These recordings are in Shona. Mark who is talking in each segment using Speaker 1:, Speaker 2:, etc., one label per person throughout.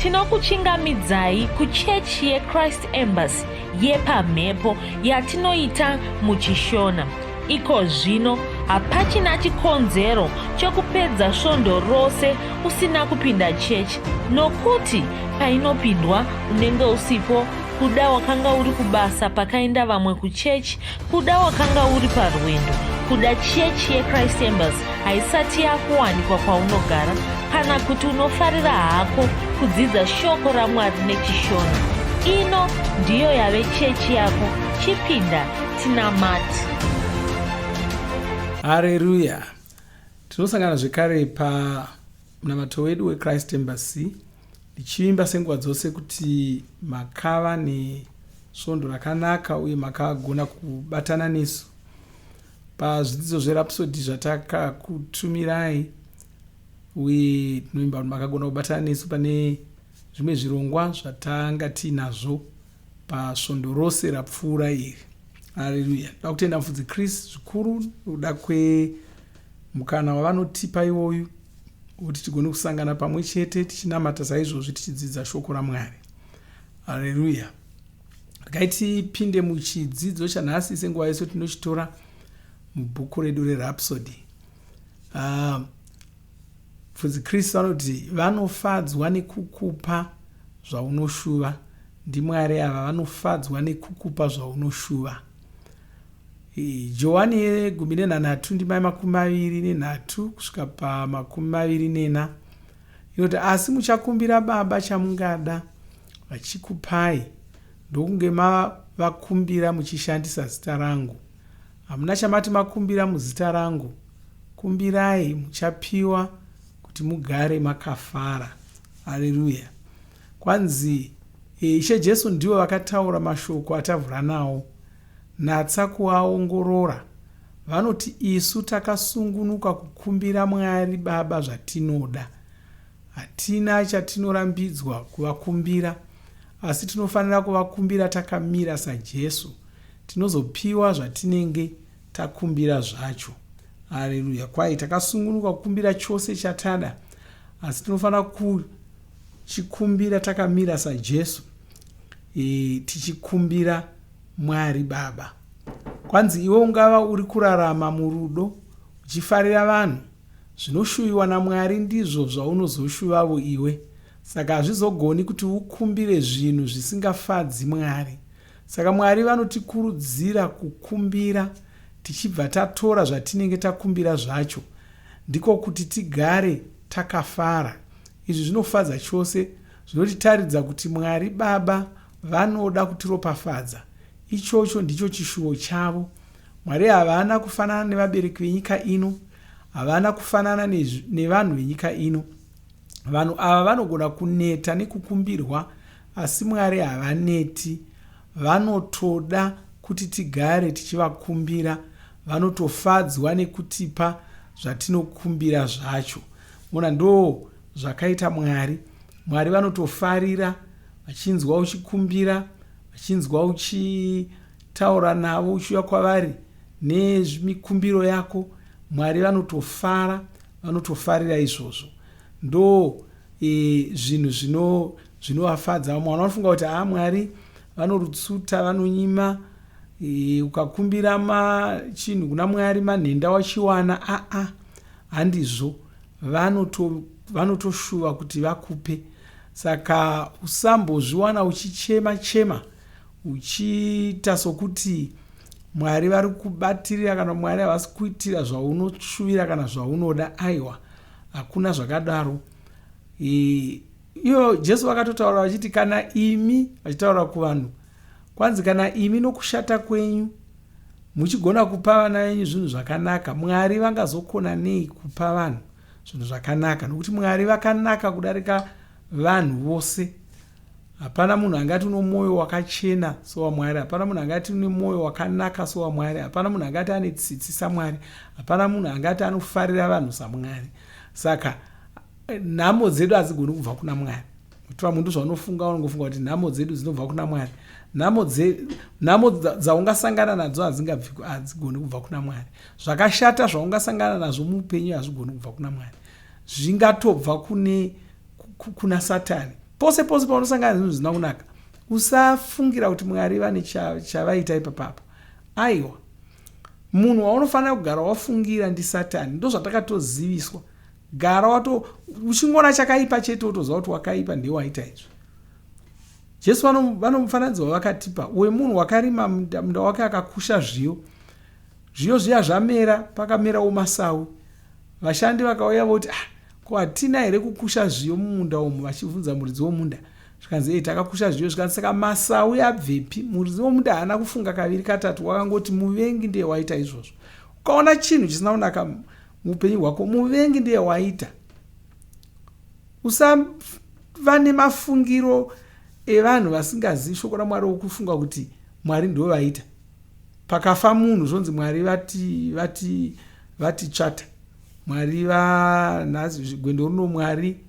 Speaker 1: tinokuchingamidzai kuchechi yeChrist Embassy yepamhepo yatinoita muchishona. Iko zvino hapachina chikonzero chokupedza svondo rose usina kupinda chechi, nokuti painopindwa unenge usipo, kuda wakanga uri kubasa pakaenda vamwe kuchechi, kuda wakanga uri parwendo, kuda chechi yeChrist Embassy haisati yakuwanikwa kwaunogara, kana kuti unofarira hako kudzidza shoko raMwari nechishona. Ino ndiyo yave chechi yako. Chipinda tinamati.
Speaker 2: Haleluya. Tinosangana zvekare pamunamato wedu weChrist Embassy ndichiimba senguva dzose kuti makava nesvondo rakanaka uye makagona kubatana nesu pazvidzidzo zverapsodi zvatakakutumirai, uye tinoimba kuti makagona kubatana nesu pane zvimwe zvirongwa zvatanga tiinazvo pasvondo rose rapfuura iri. Haleluya. Toda kutenda mufudzi Kristu zvikuru nokuda kwemukana wavanotipa iwoyu kuti tigone kusangana pamwe chete tichinamata saizvozvi tichidzidza shoko raMwari. Haleluya. Regai tipinde muchidzidzo chanhasi senguva yese tinochitora mubhuku redu rerapsodi. Mufudzi Kristu vanoti vanofadzwa nekukupa zvaunoshuva. NdiMwari ava vanofadzwa nekukupa zvaunoshuva. Johani 13 ndima 23 kusvika pa24 inoti, asi muchakumbira Baba chamungada vachikupai, ndokunge mavakumbira muchishandisa zita rangu. Hamuna chamati makumbira muzita rangu. Kumbirai muchapiwa, kuti mugare makafara. Haleluya. Kwanzi Ishe Jesu ndivo vakataura mashoko atavhura nawo, natsa kuaongorora. Vanoti isu takasungunuka kukumbira Mwari Baba zvatinoda. Hatina chatinorambidzwa kuvakumbira, asi tinofanira kuvakumbira takamira saJesu, tinozopiwa zvatinenge takumbira zvacho. Haleluya. Kwai takasungunuka kukumbira chose chatada, asi tinofanira kuchikumbira takamira saJesu, tichikumbira Mwari Baba. Kwanzi iwe ungava uri kurarama murudo uchifarira vanhu, zvinoshuviwa naMwari ndizvo zvaunozoshuvavo iwe. Saka hazvizogoni kuti ukumbire zvinhu zvisingafadzi Mwari. Saka Mwari vanotikurudzira kukumbira tichibva tatora zvatinenge takumbira zvacho, ndiko kuti tigare takafara. Izvi zvinofadza chose, zvinotitaridza kuti Mwari Baba vanoda kutiropafadza. Ichocho ndicho chishuvo chavo. Mwari havana kufanana nevabereki venyika ino, havana kufanana nevanhu venyika ino. Vanhu ava vanogona kuneta nekukumbirwa, asi Mwari havaneti. Vanotoda kuti tigare tichivakumbira, vanotofadzwa nekutipa zvatinokumbira zvacho. Mona ndo zvakaita Mwari. Mwari vanotofarira vachinzwa uchikumbira, vachinzwa uchitaura navo, uchiuya kwavari nemikumbiro yako. Mwari vanotofara, vanotofarira izvozvo. Ndo zvinhu zvinovafadza. Mwana vanofunga kuti Mwari vanorutsuta, vanonyima. Ukakumbira chinhu kuna Mwari manhenda wachiwana. Handizvo. Vanotoshuva kuti vakupe. Saka usambozviwana uchichema-chema, uchiita sokuti Mwari vari kubatirira kana Mwari havasi kuitira zvaunoshuvira kana zvaunoda. Aiwa, hakuna zvakadaro. Iyo Jesu vakatotaura vachiti, kana imi, vachitaura kuvanhu, kwanzi kana imi nokushata kwenyu muchigona kupa vana venyu zvinhu zvakanaka, Mwari vangazokona nei kupa vanhu zvinhu zvakanaka? Nokuti Mwari vakanaka kudarika vanhu vose. Hapana munhu angati uno mwoyo wakachena sowaMwari, hapana munhu angati une mwoyo wakanaka sowaMwari, hapana munhu angati ane tsitsi saMwari, hapana munhu angati anofarira vanhu saMwari. Saka nhamo dzedu hadzigoni kubva kuna Mwari. Kutora mundu zvaunofunga, unongofunga kuti nhamo dzedu dzinobva kuna Mwari. Nhamo dzaungasangana nadzo hadzigoni kubva kuna Mwari. Zvakashata zvaungasangana nazvo muupenyu hazvigoni kubva kuna Mwari. Zvingatobva kuna Satani. pose paunosangana zvinhu zvisina kunaka, usafungira kuti Mwari vane chavaita ipapapo. Aiwa, munhu waunofanira kugara wafungira ndi Satani. Ndo zvatakatoziviswa. Gara uchingona chakaipa chete utoziva kuti wakaipa ndiye waita izvo. Jesu vanomufananidzo wavakatipa wemunhu wakarima munda wake akakusha zviyo zviya zvamera, pakamerawo masawi. Vashandi vakauya voti, ko hatina here kukusha zviyo mumunda umu? Vachibvunza muridzi womunda. Zvikanzi takakusha zviyo. Zvikanzi saka masawi abvepi? Muridzi womunda haana kufunga kaviri katatu, wakangoti muvengi ndiye waita izvozvo. Ukaona chinhu chisina kunaka muupenyu hwako, muvengi ndiye waita. Usava nemafungiro evanhu vasingazivi shoko raMwari wokufunga kuti Mwari ndiwo vaita. Pakafa munhu zvonzi Mwari vati tsvata, Mwari vanhazi zvigwendo runo, Mwari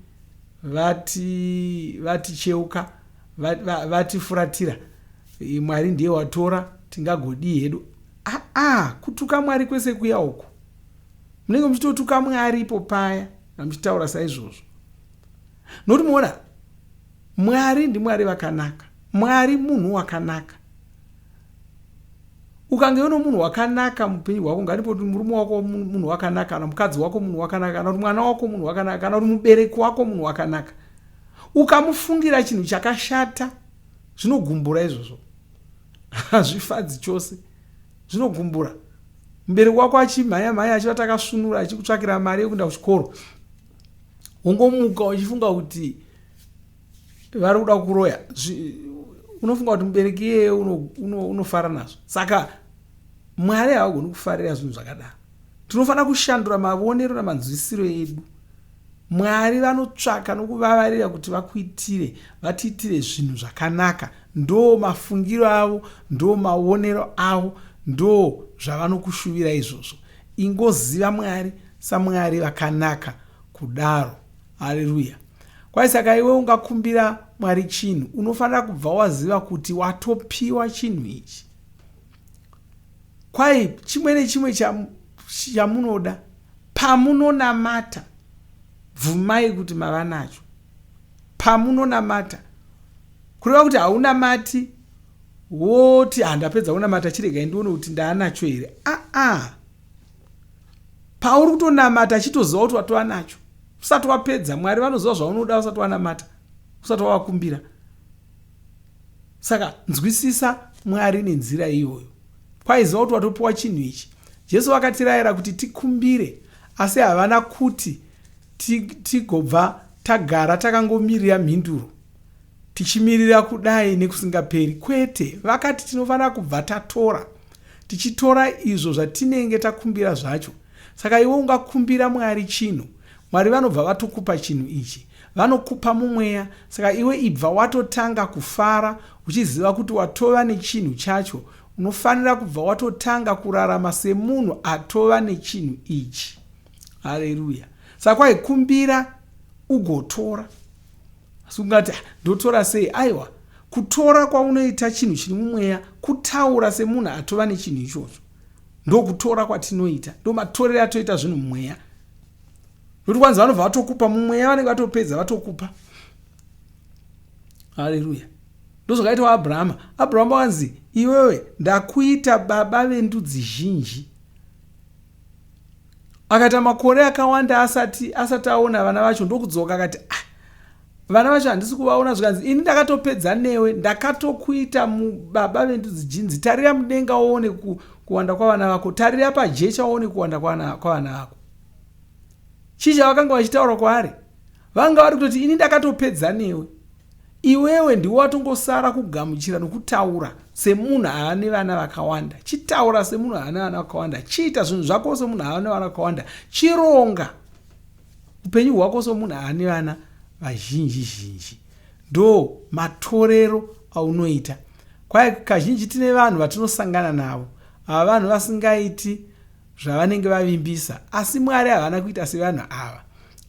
Speaker 2: vati cheuka, vati furatira, Mwari ndiye watora, tingagodii hedu. Kutuka Mwari kwese kuya uku, munenge muchitotuka Mwari ipo paya muchitaura saizvozvo. Nokuti muona, Mwari ndiMwari vakanaka, Mwari munhu wakanaka. Ukange uno munhu wakanaka mupenyu hwako, nganipoti murume wako munhu wakanaka, kana mukadzi wako munhu wakanaka, kana kuti mwana wako munhu wakanaka, kana kuti mubereki wako munhu wakanaka, ukamufungira chinhu chakashata, zvinogumbura izvozvo. Hazvifadzi chose, zvinogumbura. Mubereki wako achimhanya achivati akasunura achikutsvakira mari yekuenda kuchikoro, ungomuka uchifunga kuti vari kuda kuroya, unofunga kuti mubereki iyeye unofara nazvo. Saka Mwari haagoni kufarira zvinhu zvakadaro. Tinofanira kushandura mavonero namanzwisiro edu. Mwari vanotsvaka nokuvavarira kuti vatiitire zvinhu zvakanaka. Ndo mafungiro avo, ndo maonero avo, ndo zvavanokushuvira izvozvo. Ingoziva Mwari saMwari vakanaka kudaro. Haleluya. Kwai saka iwe ungakumbira Mwari chinhu, unofanira kubva waziva kuti watopiwa chinhu ichi. Kwai chimwe nechimwe chamunoda, pamunonamata, bvumai kuti mava nacho. Pamunonamata, kureva kuti haunamati woti handapedza kunamata chiregai ndione kuti ndaanacho here. Pauri kutonamata chitoziva kuti watova nacho. Usati wapedza, Mwari vanoziva zvaunoda usati wanamata, usati wakumbira. Saka nzwisisa Mwari nenzira iyoyo. Kwaiziva kuti watopiwa chinhu ichi. Jesu vakatirayira kuti tikumbire, asi havana kuti tigobva tagara takangomirira mhinduro, tichimirira kudai nekusingaperi. Kwete, vakati tinofanira kubva tatora, tichitora izvo zvatinenge takumbira zvacho. Saka iwe ungakumbira Mwari chinhu, Mwari vanobva vatokupa chinhu ichi, vanokupa mumweya. Saka iwe ibva watotanga kufara uchiziva kuti watova nechinhu chacho. Unofanira kubva watotanga kurarama semunhu atova nechinhu ichi. Haleluya. Saka kwaikumbira ugotora. Sungati ndotora sei? Aiwa, kutora kwaunoita chinhu chiri mumweya, kutaura semunhu atova nechinhu ichocho. Ndokutora kwatinoita, ndo matorero atoita zvinhu mumweya. Nokuti kwanza vanobva vatokupa mumweya, vanenge vatopedza vatokupa. Haleluya. Ndozvakaita waAbhurahama. Abhurahama wanzi, iwewe ndakuita baba vendudzi zhinji. Akaita makore akawanda asati aona vana vacho, ndokudzoka akati, vana vacho handisi kuvaona. Zvikanzi, ini ndakatopedza newe, ndakatokuita baba vendudzi zhinji. Tarira mudenga uone kuwanda kwavana vako, tarira pajecha uone kuwanda kwavana vako. Chii chavakanga vachitaura kwaari? Vanga vari kutoti ini ndakatopedza newe, iwewe ndiwe watongosara kugamuchira nokutaura semunhu aane vana vakawanda. Chitaura semunhu aane vana vakawanda, chiita zvinhu zvako semunhu aane vana vakawanda, chironga upenyu hwako semunhu aane vana vazhinji. Ndo matorero aunoita. Kwai kazhinji tine vanhu vatinosangana navo, ava vanhu vasingaiti zvavanenge vavimbisa, asi Mwari havana kuita sevanhu ava.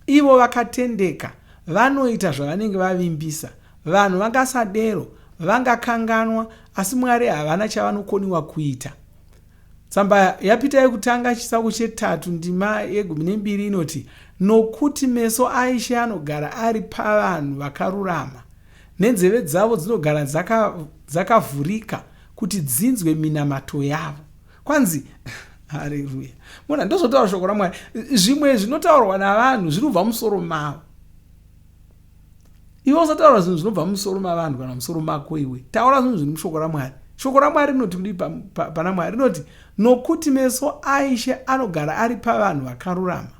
Speaker 2: Ivo vakatendeka, vanoita zvavanenge vavimbisa. Vanhu vangasadero, vangakanganwa, asi Mwari havana chavanokoniwa kuita. Tsamba yapita yekutanga chisaku 3 ndima 12 inoti, nokuti meso aIshe anogara ari pavanhu vakarurama, nenzeve dzavo dzinogara dzakavhurika kuti dzinzwe minamato yavo. Kwanzi haleluya. Mona ndozotaura shoko raMwari. Zvimwe zvinotaurwa navanhu zvinobva musoro mavo. Iwe usataura zvinhu zvinobva musoro mavanhu kana musoro mako iwe. Taura zvinhu zviri mushoko raMwari. Shoko raMwari rinoti kudii pana Mwari? Rinoti nokuti meso aIshe anogara ari pavanhu vakarurama.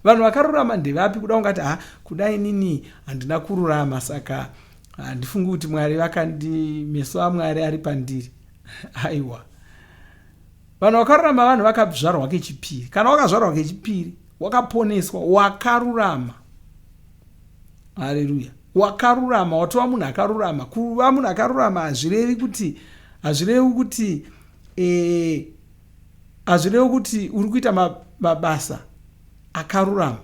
Speaker 2: Vanhu vakarurama ndevapi? Kuda ungati kudai nini handina kururama saka handifungi kuti Mwari meso aMwari ari pandiri. Aiwa. Vanhu vakarurama vanhu vakazvarwa kechipiri. Kana wakazvarwa kechipiri, wakaponeswa, wakarurama. Haleluya. Wakarurama, watova munhu akarurama. Kuva munhu akarurama hazvirevi kuti uri kuita mabasa akarurama.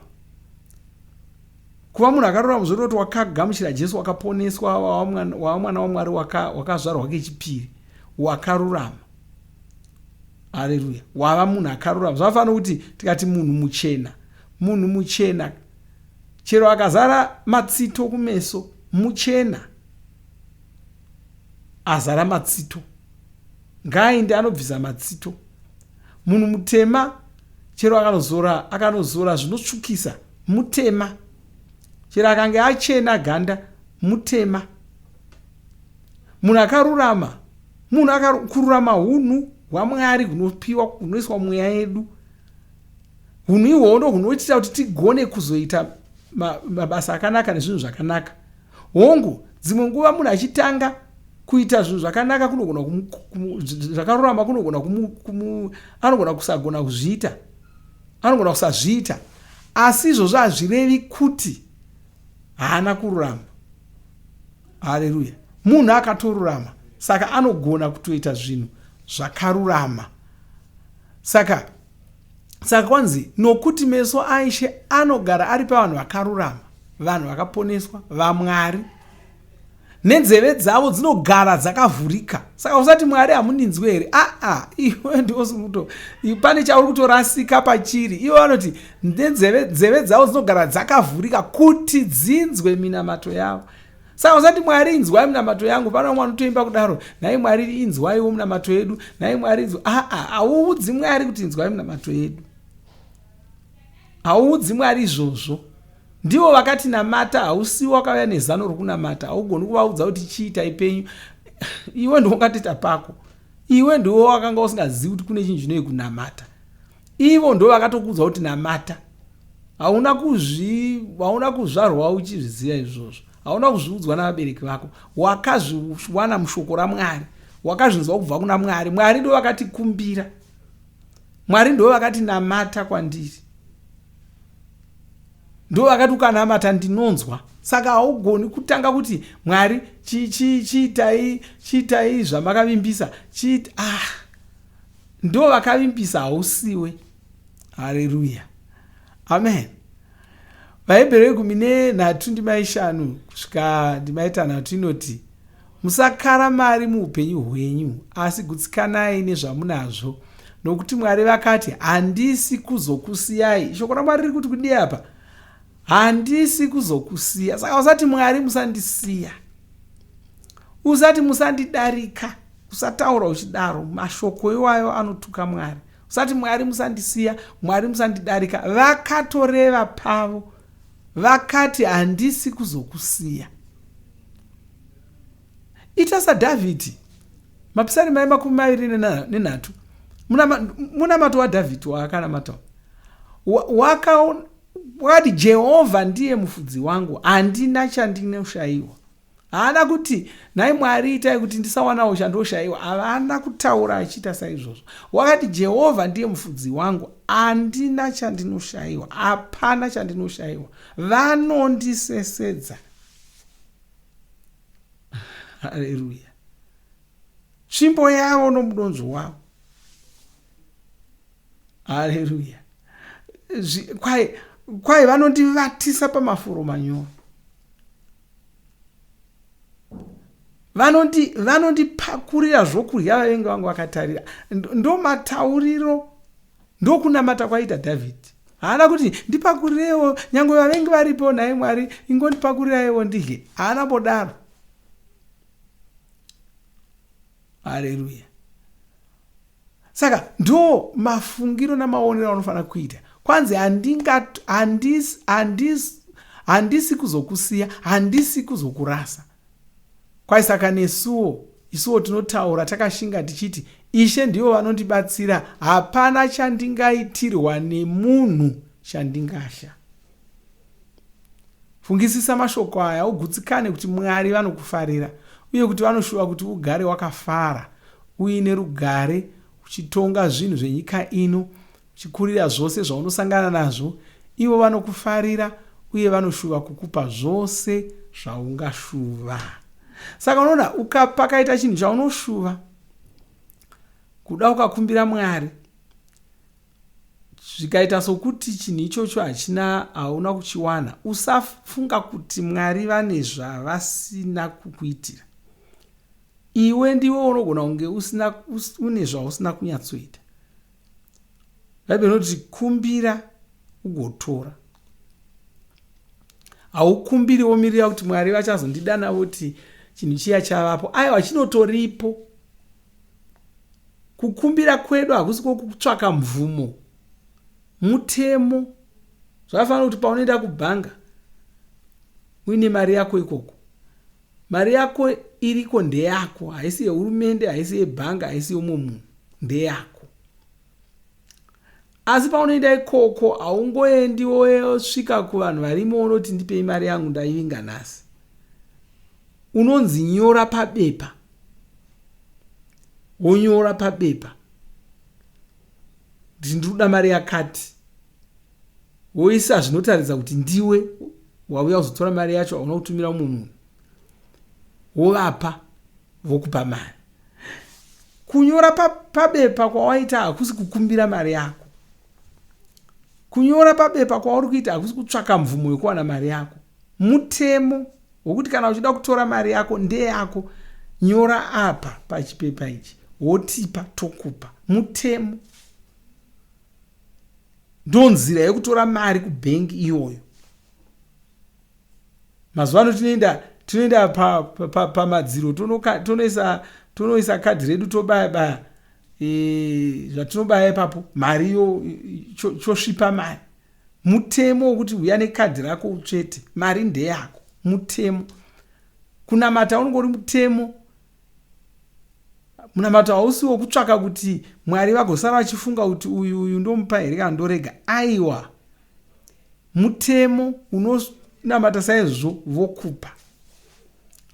Speaker 2: Kuva munhu akarurama zvoreva kuti wakagamuchira Jesu, wakaponeswa, wava mwana waMwari, wakazvarwa kechipiri, wakarurama. Haleluya. Wava munhu akarurama. Zvakafanira kuti tikati munhu muchena chero akazara matsito kumeso, muchena, azara matsito, ngaaende anobvisa matsito. Munhu mutema chero akanozora zvinotsvukisa, mutema. Chero akange achena ganda, mutema. Munhu akarurama, kururama hunhu hwaMwari hunopiwa, hunoiswa mweya yedu. Hunhu ihwo ndo hunoitira kuti tigone kuzoita mabasa akanaka nezvinhu zvakanaka. Hongu, dzimwe nguva munhu achitanga kuita zvinhu zvakanaka zvakarurama anogona kusagona kuzviita, anogona kusazviita, asi izvozvo hazvirevi kuti haana kururama. Haleluya. Munhu akatorurama saka anogona kutoita zvinhu zvakarurama. Saka kwanzi nokuti meso aIshe anogara ari pavanhu vakarurama, vanhu vakaponeswa, vaMwari, nenzeve dzavo dzinogara dzakavhurika. Saka usati Mwari hamuninzwe here? Iwe ndiosukuto pane chauri kutorasika pachiri. Iwe vanoti nenzeve dzavo dzinogara dzakavhurika kuti dzinzwe minamato yavo. Saka usati Mwari inzwai minamato yangu. Pana umwe anotoimba kudaro, nhai Mwari inzwaiwo minamato yedu, nhai Mwari inzwa. Hauudzi Mwari kuti inzwai minamato yedu. Hauudzi Mwari izvozvo. Ndivo vakati namata, hausiwo wakauya nezano rokunamata. Haugoni kuvaudza kuti chiitai penyu. Iwe ndiwo wakatoita pako. Iwe ndiwo wakanga usingazivi kuti kune chinhu chinoi kunamata. Ivo ndiwo vakatokuudza kuti namata. Hauna kuzvarwa uchizviziva izvozvo. Hauna kuzviudzwa navabereki vako. Wakazviwana mushoko raMwari. Wakazvinzwa kubva kuna Mwari. Mwari ndiwo vakatikumbira. Mwari ndiwo vakati namata kwandiri. Ndiwo vakati ukanamata ndinonzwa. Saka haugoni kutanga kuti Mwari chiitai zvamakavimbisa. Ndiwo vakavimbisa, hausiwe. Haleluya. Amen. Vahebheru 13 ndima 5 kusvika ndima 6 inoti, musakara mari muupenyu hwenyu, asi gutsikanai nezvamunazvo, nokuti Mwari vakati, handisi kuzokusiyai. Shoko raMwari riri kuti kudii apa? Handisi kuzokusiya. Saka usati Mwari musandisiya, usati musandidarika, usataura uchidaro. Mashoko iwayo anotuka Mwari. Usati Mwari musandisiya, Mwari musandidarika. Vakatoreva pavo, vakati handisi kuzokusiya. Ita saDhavhidhi. Mapisarema 23 munamato waDhavhidhi waakanamata. Wakati Jehovha ndiye mufudzi wangu, handina chandinoshayiwa. Haana kuti nhai Mwari itai kuti ndisawanawo chandoshayiwa. Havana kutaura achiita saizvozvo. Wakati Jehovha ndiye mufudzi wangu, handina chandinoshayiwa, hapana chandinoshayiwa. Vanondisesedza. Haleluya. Tsvimbo yavo nomudonzvo wavo. Haleluya. Kwai vanondivatisa pamafuro manyoro. Vanondipakurira zvokudya vavengi vangu vakatarira. Ndo matauriro, ndo kunamata kwaita Dhavhidhi. Haana kuti ndipakurirewo nyangwe vavengi varipo, nhai Mwari ingondipakurireiwo ndidye. Haana bodaro. Haleluya. Saka ndo mafungiro namaonero anofanira kuita. Kwanzi handisi kuzokusiya, handisi kuzokurasa. Kwai saka isuwo tinotaura takashinga tichiti Ishe ndivo vanondibatsira, hapana chandingaitirwa nemunhu chandingasha. Fungisisa mashoko aya ugutsikane kuti Mwari vanokufarira uye kuti vanoshuva kuti ugare wakafara uine rugare uchitonga zvinhu zvenyika ino uchikurira zvose zvaunosangana nazvo. Ivo vanokufarira uye vanoshuva kukupa zvose zvaungashuva. Saka unoona pakaita chinhu chaunoshuva kuda ukakumbira Mwari zvikaita sokuti chinhu ichocho hauna kuchiwana, usafunga kuti Mwari vane zvavasina kukuitira. Iwe ndiwe unogona kunge une zvausina kunyatsoita. Bhaibheri rinoti kumbira ugotora. Haukumbiri womirira kuti Mwari vachazondidana voti chinhu chiya chavapo. Aiwa, chinotoripo. Kukumbira kwedu hakusi kutsvaka mvumo, mutemo. Zvakafanira kuti paunoenda kubhanga uine mari yako ikoko, mari yako iriko ndeyako, haisi yehurumende, haisi yebhanga, haisi yomwe munhu, ndeyako. Asi paunoenda ikoko haungoendi wosvika kuvanhu varimo unoti ndipei mari yangu ndaivinga nhasi. Unonzi nyora pabepa. Wonyora pabepa kuti ndinoda mari yakati, woisa zvinotaridza kuti ndiwe wauya kuzotora mari yacho, hauna kutumira umwe munhu, wovapa vokupa mari. Kunyora pabepa kwawaita hakusi kukumbira mari yako. Kunyora pabepa kwauri kuita hakusi kutsvaka mvumo yokuwana mari yako. Mutemo wokuti kana uchida kutora mari yako ndeyako, nyora apa pachipepa ichi, wotipa tokupa. Mutemo. Ndonzira yekutora mari kubhengi iyoyo. Mazuva ano tinoenda pamadziro tonoisa kadhi redu tobaya zvatinobaya ipapo, mariyo chosvipa mari. Mutemo wokuti uya nekadhi rako utsvete, mari ndeyako. Mutemo. Kunamata unongori mutemo. Munamato hausi wokutsvaka kuti Mwari vagosara vachifunga kuti uyu ndomupa here kana ndorega. Aiwa, mutemo unonamata saizvo vokupa.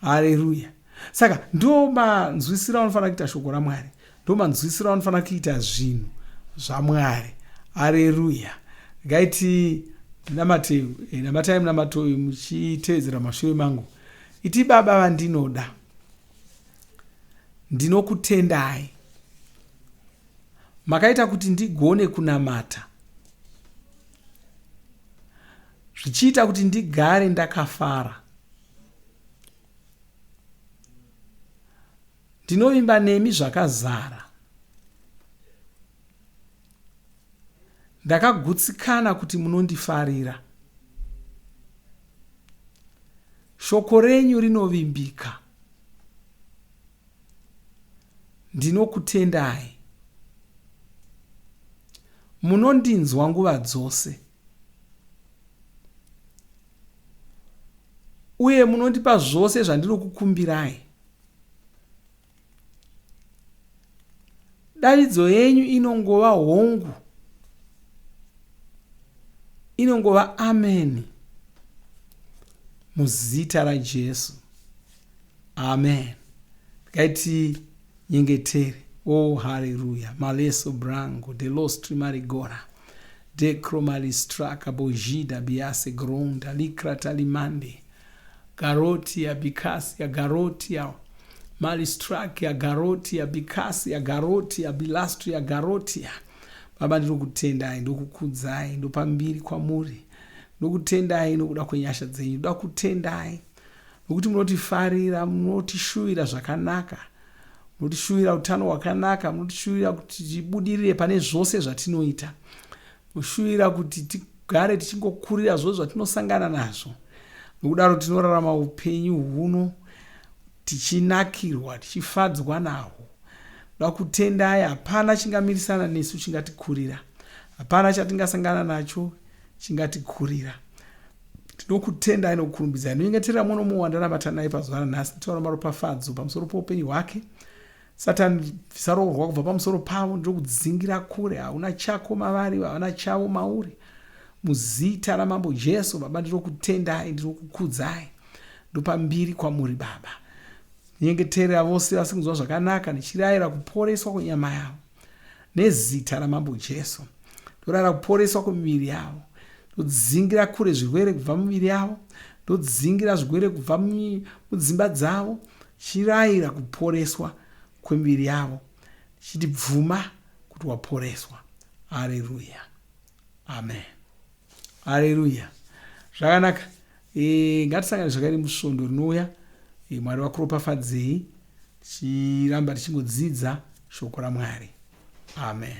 Speaker 2: Haleluya. Saka ndo manzwisiro anofanira kuita shoko raMwari, ndo manzwisiro anofanira kuita zvinhu zvaMwari. Haleluya. Ngaiti namatai munamato muchitevedzera mashure mangu. Iti Baba vandinoda, ndinokutendai makaita kuti ndigone kunamata, zvichiita kuti ndigare ndakafara. Ndinovimba nemi zvakazara. Ndakagutsikana kuti munondifarira. Shoko renyu rinovimbika. Ndinokutendai. Munondinzwa nguva dzose. Uye munondipa zvose zvandinokukumbirai. Davidzo yenyu inongova hongu. Inongova amen. Muzita raJesu. Amen. Gaiti nyengetere. Oh, hallelujah. Maleso branco, de los trimarigora, de cromalistraka bojida biase gronda, likrata limande, garotia bikasia, garotia, malistrakia, garotia, bikasia, garotia, bilastria, garotia. Baba ndinokutendai, ndokukudzai, ndopambiri kwamuri, ndokutendai nokuda kwenyasha dzenyu, ndoda kutendai nokuti munotifarira, munotishuvira zvakanaka, munotishuvira utano hwakanaka, munotishuvira kuti tibudirire pane zvose zvatinoita, mushuvira kuti tigare tichingokurira zvose zvatinosangana nazvo. Nokudaro tinorarama upenyu huno tichinakirwa, tichifadzwa nahwo. Ndoda kutendai, hapana chingamirisana nesu chingatikurira, hapana chatingasangana nacho chingatikurira. Tinokutendai nokukurumbidzai. Ndinyengeterera muno muwandarabata naye pazuva ranhasi, nditaura maropafadzo pamusoro poupenyu hwake. Satani bvisa roho rwako kubva pamusoro pavo, ndokudzingira kure. Hauna chako mavari, havana chavo mauri. Muzita ramambo Jesu, Baba, ndinokutendai, ndinokukudzai. Ndopa mbiri kwamuri Baba. Nyengeterera vose vasi kunzwa zvakanaka, ndichirayira kuporeswa kwenyama yavo nezita ramambo Jesu. Ndorayira kuporeswa kwemiviri yavo. Ndodzingira kure zvirwere kubva mumiviri yavo. Ndodzingira zvirwere kubva mudzimba dzavo. Chirayira kuporeswa kwemiviri yavo. Chiti bvuma kuti waporeswa. Haleluya. Amen. Haleluya. Zvakanaka. Ngatisangane zvakare musvondo rinouya. Mwari vakuropafadzei. Tichiramba tichingodzidza shoko raMwari. Amen.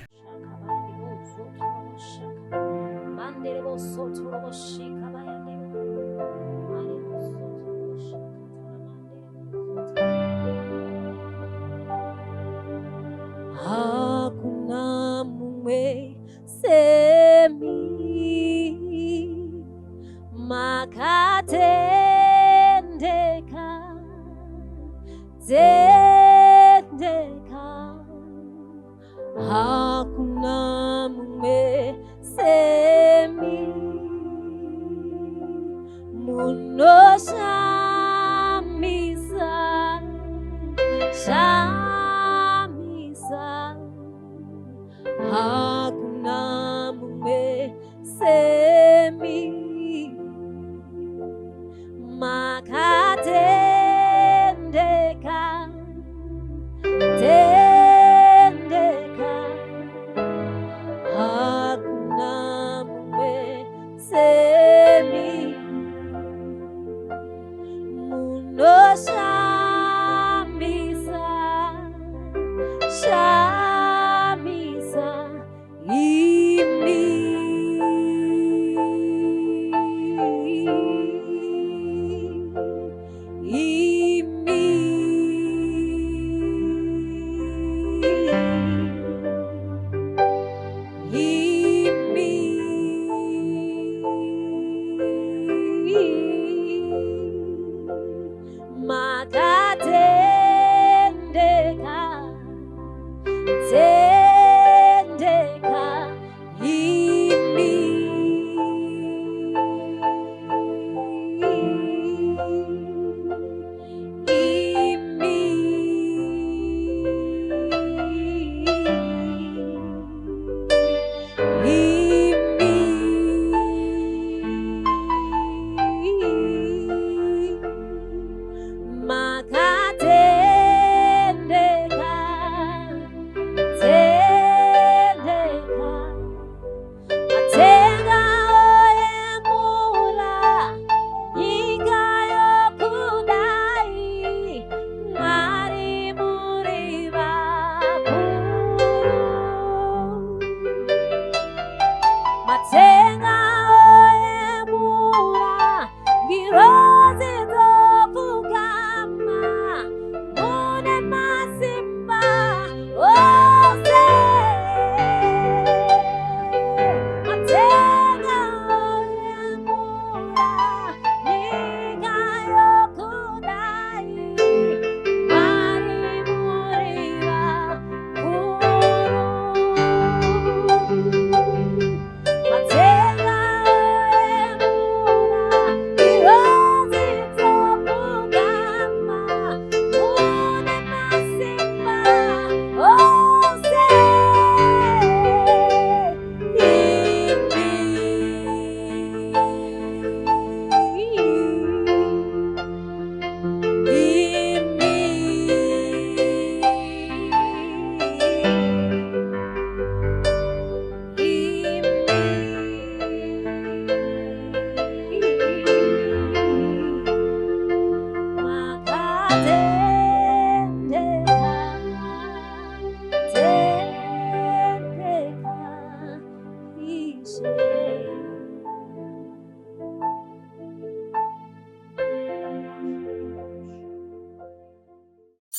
Speaker 3: Hakuna mumwe semi makatendeka tendeka. Hakuna mumwe semi munoshamisa shamisa. Hakuna mumwe semi makatendeka tendeka. Hakuna mumwe semi munoshamisa shamisa. Imi makatendeka tendeka.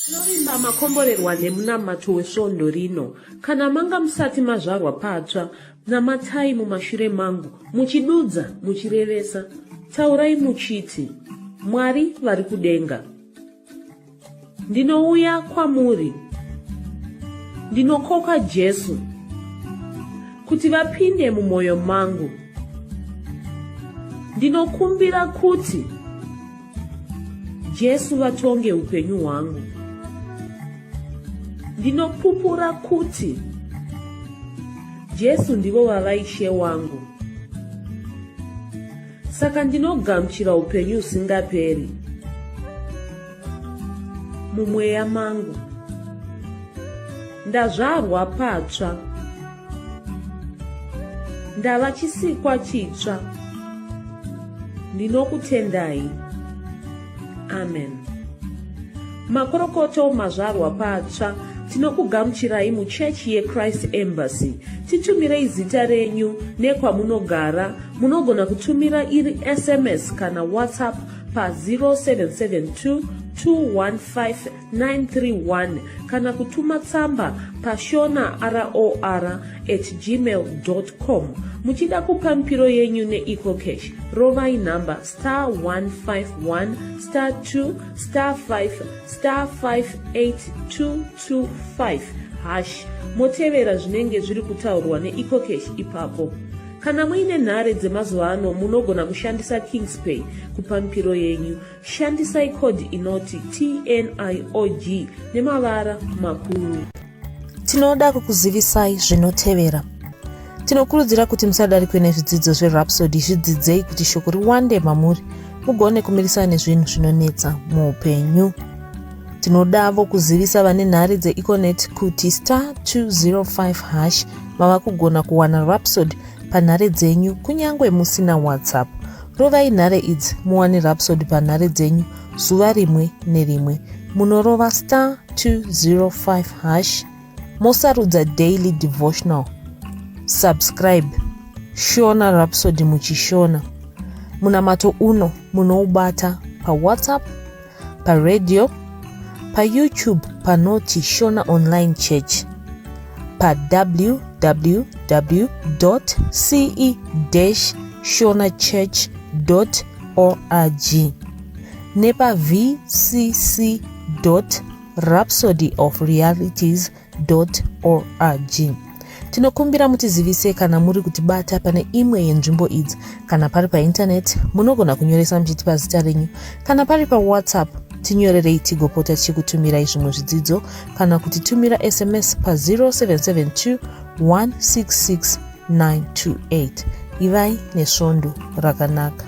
Speaker 4: Tinovimba makomborerwa nemunamato wesvondo rino. Kana manga musati mazvarwa patsva, namatai mumashure mangu, muchidudza, muchirevesa. Taurai muchiti, Mwari vari kudenga, ndinouya kwamuri, ndinokoka Jesu kuti vapinde mumwoyo mangu. Ndinokumbira kuti Jesu vatonge upenyu hwangu. Ndinopupura kuti Jesu ndivo vavaishe wangu. Saka ndinogamuchira upenyu usingaperi mumweya mangu. Ndazvarwa patsva, ndava chisikwa chitsva. Ndinokutendai. Amen. Makorokoto mazvarwa patsva, tinokugamuchirai muchechi yeChrist Embassy. Titumirei zita renyu nekwamunogara. Munogona kutumira iri SMS kana WhatsApp pa 0772 215 kana kutuma tsamba pa shona@gmail.com. Muchida kupa mpiro yenyu neEco Cash, rovai namba *151*2*5*58225 motevera zvinenge zviri kutaurwa neEco Cash ipapo. Kana muine nhare dzemazuva ano, munogona kushandisa KingsPay kupa mpiro yenyu. Shandisai kodi inoti TNIOG nemavara makuru.
Speaker 1: Tinoda kukuzivisai zvinotevera. Tinokurudzira kuti musadarikwe nezvidzidzo zveRhapsody. Zvidzidzei kuti shoko riwande mamuri, mugone kumirisana nezvinhu zvinonetsa muupenyu. Tinodavo kuzivisa vane nhare dzeEconet kuti *205# mava kugona kuwana Rhapsody panhare dzenyu kunyangwe musina WhatsApp. Rovai nhare idzi muwane Rhapsody panhare dzenyu zuva rimwe nerimwe. Munorova *205#, mosarudza Daily Devotional. Subscribe Shona Rhapsody muchishona. Munamato uno munoubata pa WhatsApp, pa radio, pa YouTube panoti Shona Online Church, pa www.ce-shonachurch.org, nepa vcc.rhapsodyofrealities.org. Tinokumbira mutizivise kana muri kutibata pane imwe yenzvimbo idzi. Kana pari painternet, munogona kunyoresa muchitipa zita renyu. Kana pari pa WhatsApp, tinyorerei tigopota tichikutumirai zvimwe zvidzidzo, kana kutitumira SMS pa 0772 166 928. Ivai nesvondo rakanaka.